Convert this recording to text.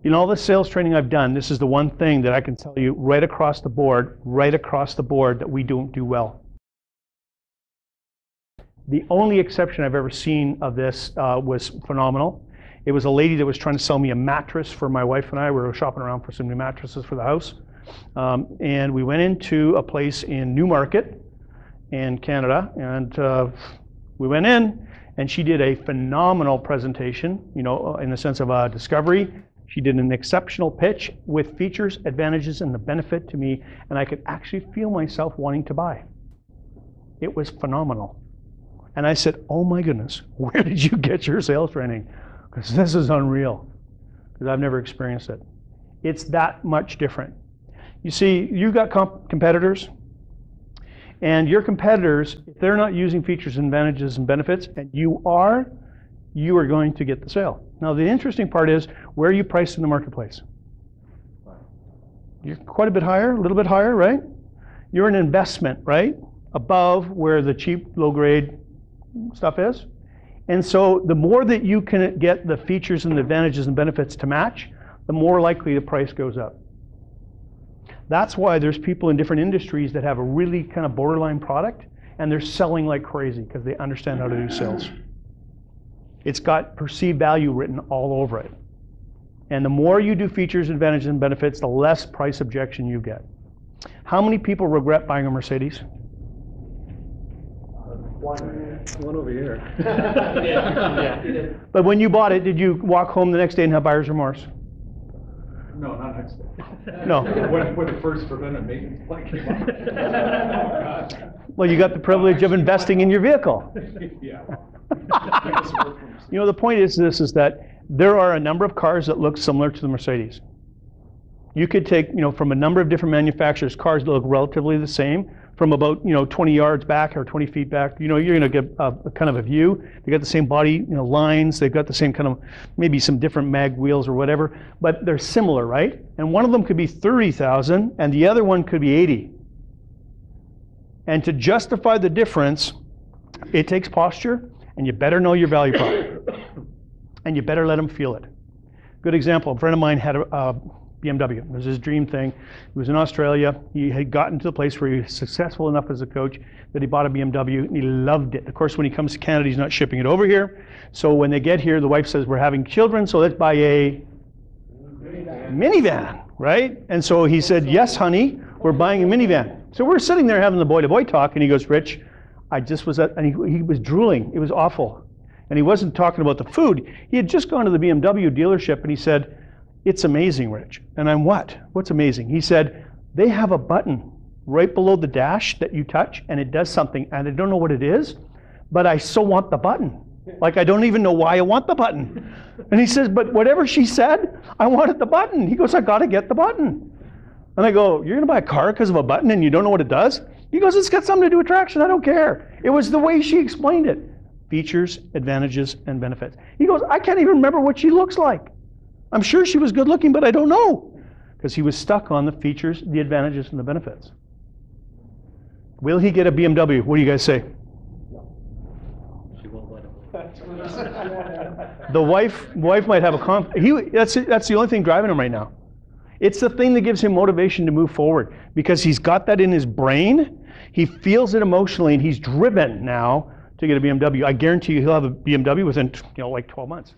In all the sales training I've done, this is the one thing that I can tell you right across the board, that we don't do well. The only exception I've ever seen of this was phenomenal. It was a lady that was trying to sell me a mattress for my wife and I. We were shopping around for some new mattresses for the house. And we went into a place in Newmarket in Canada, and we went in, and she did a phenomenal presentation, you know, in the sense of a discovery. She did an exceptional pitch with features, advantages, and the benefit to me, and I could actually feel myself wanting to buy. It was phenomenal. And I said, oh my goodness, where did you get your sales training? Because this is unreal, because I've never experienced it. It's that much different. You see, you've got competitors, and your competitors, if they're not using features, advantages, and benefits, and you are going to get the sale. Now, the interesting part is, where are you priced in the marketplace? You're quite a bit higher, a little bit higher, right? You're an investment, right? Above where the cheap, low-grade stuff is. And so the more that you can get the features and the advantages and benefits to match, the more likely the price goes up. That's why there's people in different industries that have a really kind of borderline product, and they're selling like crazy because they understand how to do sales. It's got perceived value written all over it. And the more you do features, advantages, and benefits, the less price objection you get. How many people regret buying a Mercedes? One over here. Yeah. But when you bought it, did you walk home the next day and have buyer's remorse? No, not next day. No. When the first preventive maintenance plan came out. Well, you got the privilege of investing in your vehicle. Yeah. You know, the point is that there are a number of cars that look similar to the Mercedes. You could take, you know, from a number of different manufacturers, cars that look relatively the same, from about, you know, 20 yards back or 20 feet back, you know, you're going to get a kind of a view. They got the same body, you know, lines. They've got the same kind of, maybe some different mag wheels or whatever, but they're similar, right? And one of them could be 30,000 and the other one could be 80. And to justify the difference, it takes posture, and you better know your value prop. And you better let them feel it. Good example, a friend of mine had a BMW. It was his dream thing. He was in Australia. He had gotten to the place where he was successful enough as a coach that he bought a BMW, and he loved it. Of course, when he comes to Canada, he's not shipping it over here. So when they get here, the wife says, we're having children, so let's buy a minivan, right? And so he said, yes, honey, we're buying a minivan. So we're sitting there having the boy-to-boy talk, and he goes, Rich, I just was at, and he was drooling. It was awful. And he wasn't talking about the food. He had just gone to the BMW dealership, and he said, it's amazing, Rich. And I'm what? What's amazing? He said, they have a button right below the dash that you touch, and it does something, and I don't know what it is, but I so want the button. Like, I don't even know why I want the button. And he says, but whatever she said, I wanted the button. He goes, I got to get the button. And I go, you're going to buy a car because of a button and you don't know what it does? He goes, it's got something to do with traction. I don't care. It was the way she explained it. Features, advantages, and benefits. He goes, I can't even remember what she looks like. I'm sure she was good looking, but I don't know. Because he was stuck on the features, the advantages, and the benefits. Will he get a BMW? What do you guys say? She won't let him. The wife might have a that's the only thing driving him right now. It's the thing that gives him motivation to move forward, because he's got that in his brain. He feels it emotionally, and he's driven now to get a BMW. I guarantee you he'll have a BMW within, like 12 months.